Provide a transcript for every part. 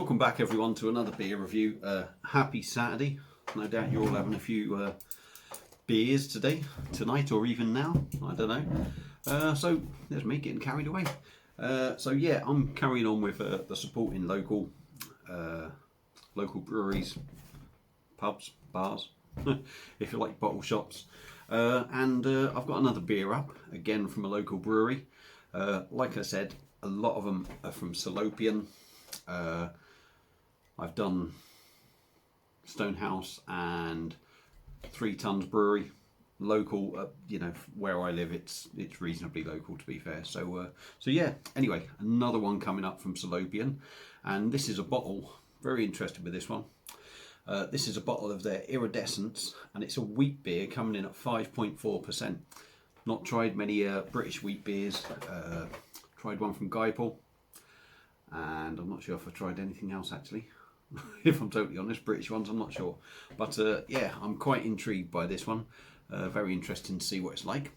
Welcome back everyone to another beer review. Happy Saturday. No doubt you're all having a few beers tonight or even now, I don't know. So there's me getting carried away. So yeah, I'm carrying on with the supporting local breweries, pubs, bars, if you like, bottle shops. And I've got another beer up, again from a local brewery. Like I said, a lot of them are from Salopian. I've done Stonehouse and 3 Tons Brewery, local. You know, where I live, it's reasonably local, to be fair. So yeah. Anyway, another one coming up from Salopian, and this is a bottle. Very interested with this one. This is a bottle of their Iridescence, and it's a wheat beer coming in at 5.4%. Not tried many British wheat beers. Tried one from Guypole, and I'm not sure if I tried anything else actually. If I'm totally honest, British ones I'm not sure, but yeah, I'm quite intrigued by this one. Very interesting to see what it's like.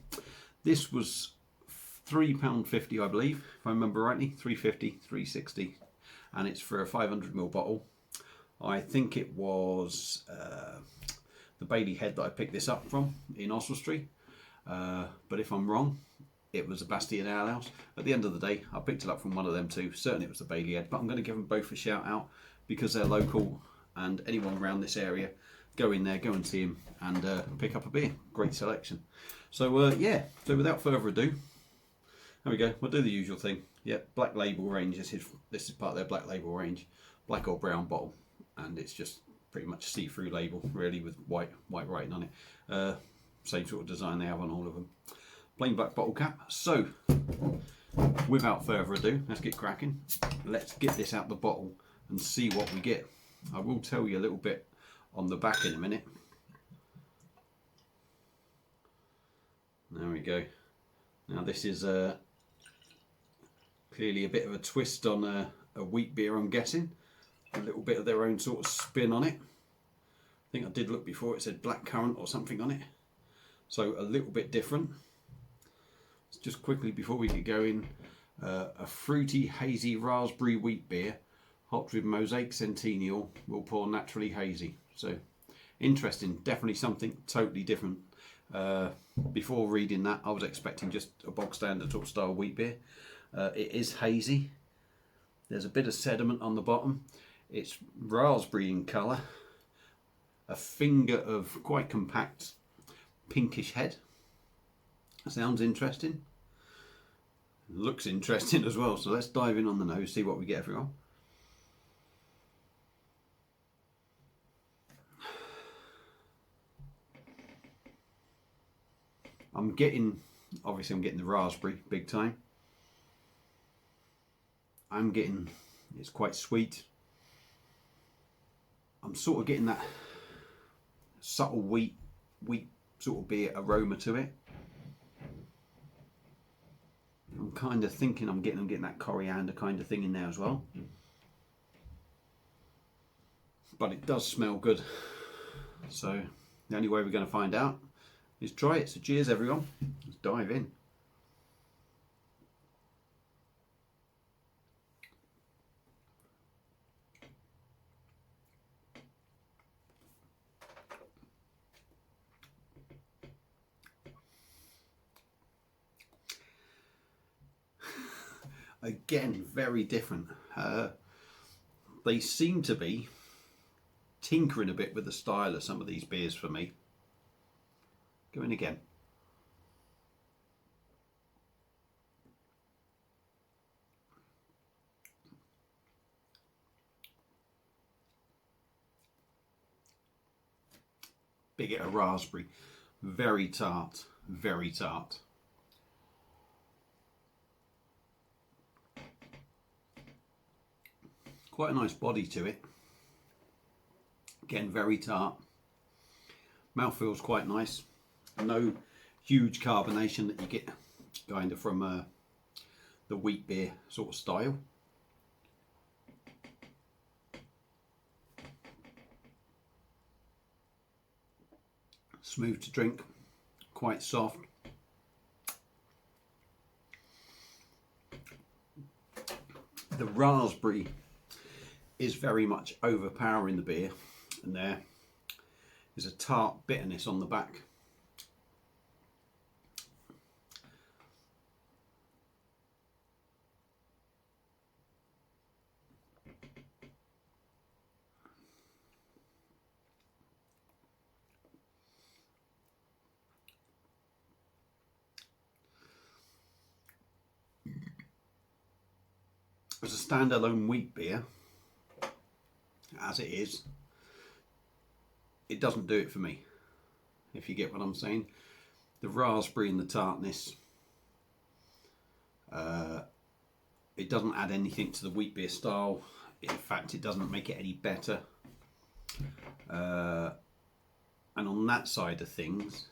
This was £3.50, I believe, if I remember rightly. £3.50, £3.60, and it's for a 500ml bottle. I think it was the Bailey Head that I picked this up from in Oswestry, but if I'm wrong, it was a Bastille Ale House. At the end of the day, I picked it up from one of them too. Certainly it was the Bailey Head, but I'm going to give them both a shout out because they're local, and anyone around this area, go in there, go and see them, and pick up a beer. Great selection. So yeah, so without further ado, there we go. We'll do the usual thing. Yeah, Black Label range. This is part of their Black Label range. Black or brown bottle, and it's just pretty much a see-through label, really, with white writing on it. Same sort of design they have on all of them. Plain black bottle cap. So, without further ado, let's get cracking. Let's get this out the bottle and see what we get. I will tell you a little bit on the back in a minute. There we go. Now this is clearly a bit of a twist on a wheat beer, I'm guessing. A little bit of their own sort of spin on it. I think I did look before, it said black currant or something on it. So a little bit different. Just quickly before we get going, a fruity, hazy raspberry wheat beer, hopped with Mosaic Centennial, will pour naturally hazy. So interesting, definitely something totally different. Before reading that, I was expecting just a bog standard sort of style wheat beer. It is hazy. There's a bit of sediment on the bottom. It's raspberry in colour. A finger of quite compact pinkish head. Sounds interesting. Looks interesting as well. So let's dive in on the nose, see what we get, everyone. Obviously I'm getting the raspberry big time. It's quite sweet. I'm sort of getting that subtle wheat sort of beer aroma to it. I'm kind of thinking I'm getting that coriander kind of thing in there as well. But it does smell good. So the only way we're going to find out is try it. So cheers everyone. Let's dive in. Again, very different. They seem to be tinkering a bit with the style of some of these beers for me. Go in again. Big hit of raspberry. Very tart. Very tart. Quite a nice body to it. Again, very tart. Mouth feels quite nice. No huge carbonation that you get kind of from the wheat beer sort of style. Smooth to drink, quite soft. The raspberry is very much overpowering the beer, and there is a tart bitterness on the back. As a standalone wheat beer, as it is, it doesn't do it for me, if you get what I'm saying. The raspberry and the tartness, it doesn't add anything to the wheat beer style. In fact, it doesn't make it any better. And on that side of things,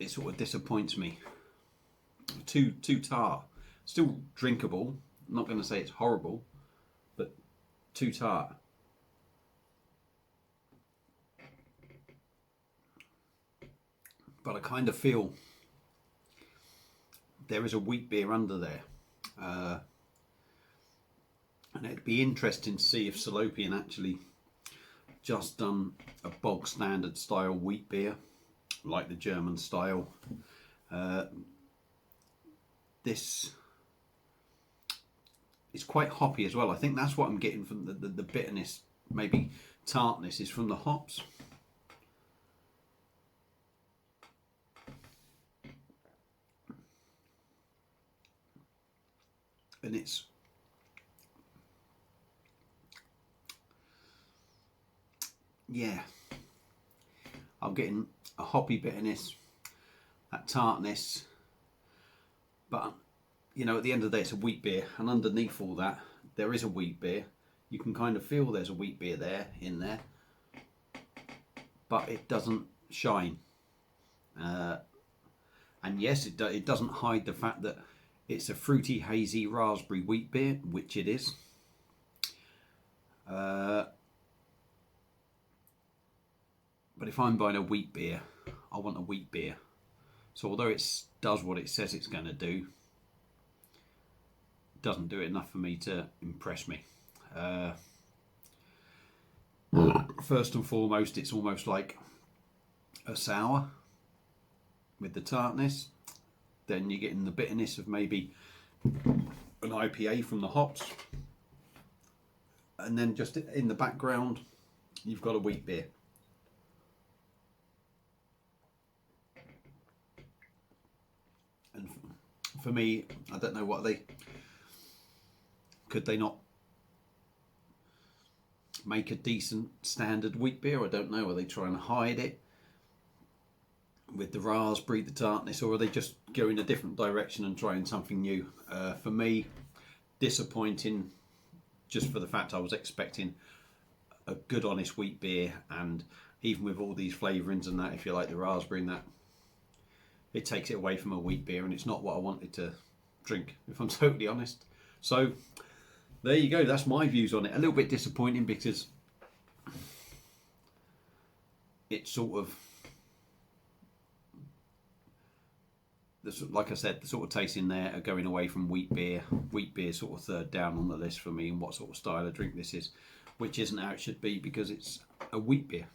it sort of disappoints me. Too tart. Still drinkable. I'm not going to say it's horrible, but too tart. But I kind of feel there is a wheat beer under there. And it'd be interesting to see if Salopian actually just done a bog standard style wheat beer, like the German style. This is quite hoppy as well. I think that's what I'm getting from the bitterness, maybe tartness, is from the hops. And it's I'm getting a hoppy bitterness, that tartness, but you know, at the end of the day, it's a wheat beer, and underneath all that, there is a wheat beer. You can kind of feel there's a wheat beer in there, but it doesn't shine. And yes, it doesn't hide the fact that it's a fruity, hazy, raspberry wheat beer, which it is. But if I'm buying a wheat beer, I want a wheat beer. So although it does what it says it's going to do, it doesn't do enough for me to impress me. First and foremost, it's almost like a sour with the tartness. Then you're getting the bitterness of maybe an IPA from the hops. And then just in the background, you've got a wheat beer. And for me, I don't know what could they not make a decent standard wheat beer? I don't know. Are they trying to hide it with the raspberry, the tartness, or are they just going a different direction and trying something new? For me, disappointing, just for the fact I was expecting a good honest wheat beer, and even with all these flavourings and that, if you like the raspberry and that, it takes it away from a wheat beer, and it's not what I wanted to drink, if I'm totally honest. So there you go, that's my views on it. A little bit disappointing because it's sort of, like I said, the sort of tastes in there are going away from wheat beer. Wheat beer sort of third down on the list for me, and what sort of style of drink this is, which isn't how it should be because it's a wheat beer.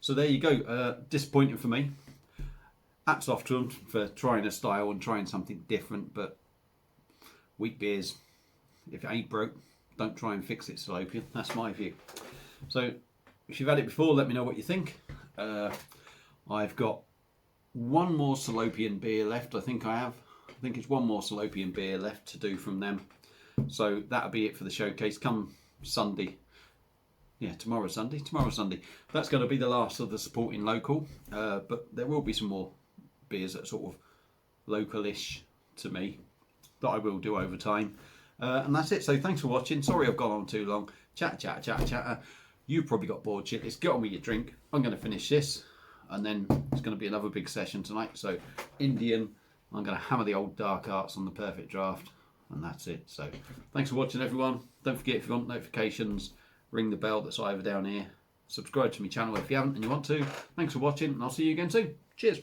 So there you go. Disappointing for me. Hats off to them for trying a style and trying something different, but wheat beers, if it ain't broke, don't try and fix it, Salopian. That's my view. So if you've had it before, let me know what you think. I've got one more Salopian beer left. I think it's one more Salopian beer left to do from them. So that'll be it for the showcase. Come Sunday. Yeah, tomorrow's Sunday. That's going to be the last of the supporting local. But there will be some more beers that are sort of local-ish to me that I will do over time. And that's it. So thanks for watching. Sorry I've gone on too long. Chat. You've probably got bored shit. Let's get on with your drink. I'm going to finish this, and then it's going to be another big session tonight. So Indian, I'm going to hammer the old dark arts on the perfect draft, and that's it. So thanks for watching, everyone. Don't forget, if you want notifications, ring the bell that's either down here. Subscribe to my channel if you haven't and you want to. Thanks for watching, and I'll see you again soon. Cheers.